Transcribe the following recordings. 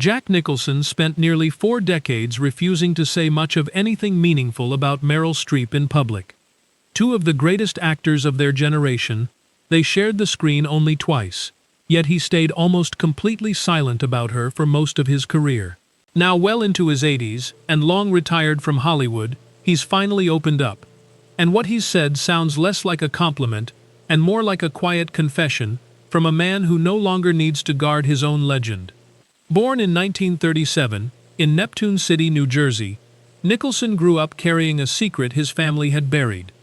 Jack Nicholson spent nearly 4 decades refusing to say much of anything meaningful about Meryl Streep in public. Two of the greatest actors of their generation, they shared the screen only twice, yet he stayed almost completely silent about her for most of his career. Now well into his 80s, and long retired from Hollywood, he's finally opened up. And what he's said sounds less like a compliment, and more like a quiet confession, from a man who no longer needs to guard his own legend. Born in 1937, in Neptune City, New Jersey, Nicholson grew up carrying a secret his family had buried.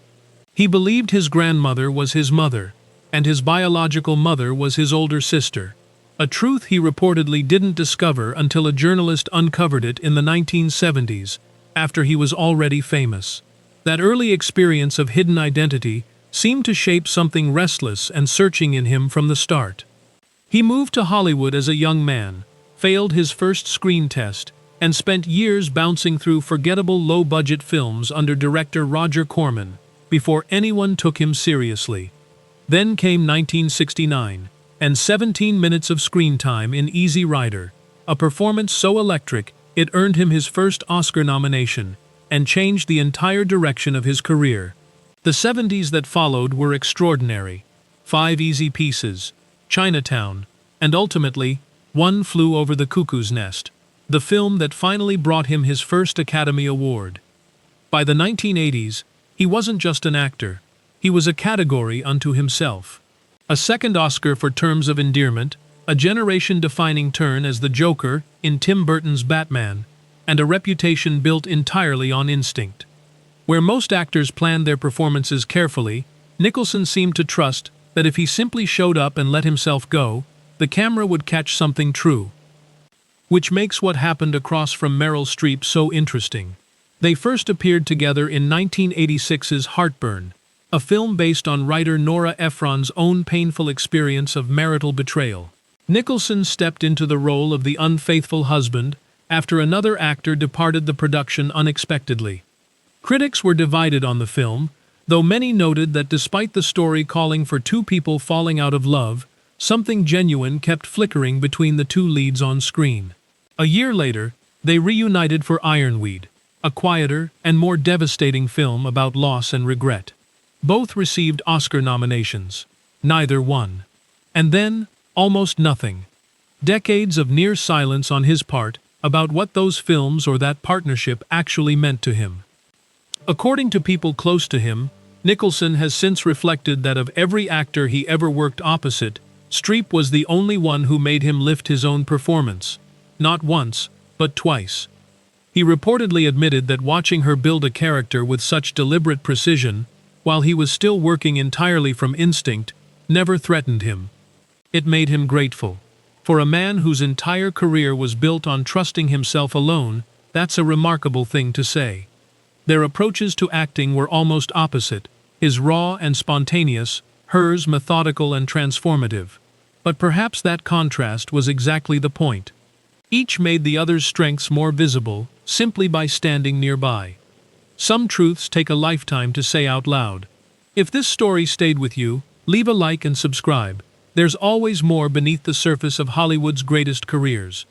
He believed his grandmother was his mother, and his biological mother was his older sister, a truth he reportedly didn't discover until a journalist uncovered it in the 1970s, after he was already famous. That early experience of hidden identity seemed to shape something restless and searching in him from the start. He moved to Hollywood as a young man, failed his first screen test, and spent years bouncing through forgettable low-budget films under director Roger Corman, before anyone took him seriously. Then came 1969, and 17 minutes of screen time in Easy Rider, a performance so electric it earned him his first Oscar nomination, and changed the entire direction of his career. The 70s that followed were extraordinary. 5 Easy Pieces, Chinatown, and ultimately, One Flew Over the Cuckoo's Nest, the film that finally brought him his first Academy Award. By the 1980s, he wasn't just an actor, he was a category unto himself. A second Oscar for Terms of Endearment, a generation-defining turn as the Joker in Tim Burton's Batman, and a reputation built entirely on instinct. Where most actors planned their performances carefully, Nicholson seemed to trust that if he simply showed up and let himself go, the camera would catch something true. Which makes what happened across from Meryl Streep so interesting. They first appeared together in 1986's Heartburn, a film based on writer Nora Ephron's own painful experience of marital betrayal. Nicholson stepped into the role of the unfaithful husband after another actor departed the production unexpectedly. Critics were divided on the film, though many noted that despite the story calling for two people falling out of love, something genuine kept flickering between the two leads on screen. A year later, they reunited for Ironweed, a quieter and more devastating film about loss and regret. Both received Oscar nominations. Neither won. And then, almost nothing. Decades of near silence on his part about what those films or that partnership actually meant to him. According to people close to him, Nicholson has since reflected that of every actor he ever worked opposite, Streep was the only one who made him lift his own performance. Not once, but twice. He reportedly admitted that watching her build a character with such deliberate precision, while he was still working entirely from instinct, never threatened him. It made him grateful. For a man whose entire career was built on trusting himself alone, that's a remarkable thing to say. Their approaches to acting were almost opposite, his raw and spontaneous, hers methodical and transformative. But perhaps that contrast was exactly the point. Each made the other's strengths more visible, simply by standing nearby. Some truths take a lifetime to say out loud. If this story stayed with you, leave a like and subscribe. There's always more beneath the surface of Hollywood's greatest careers.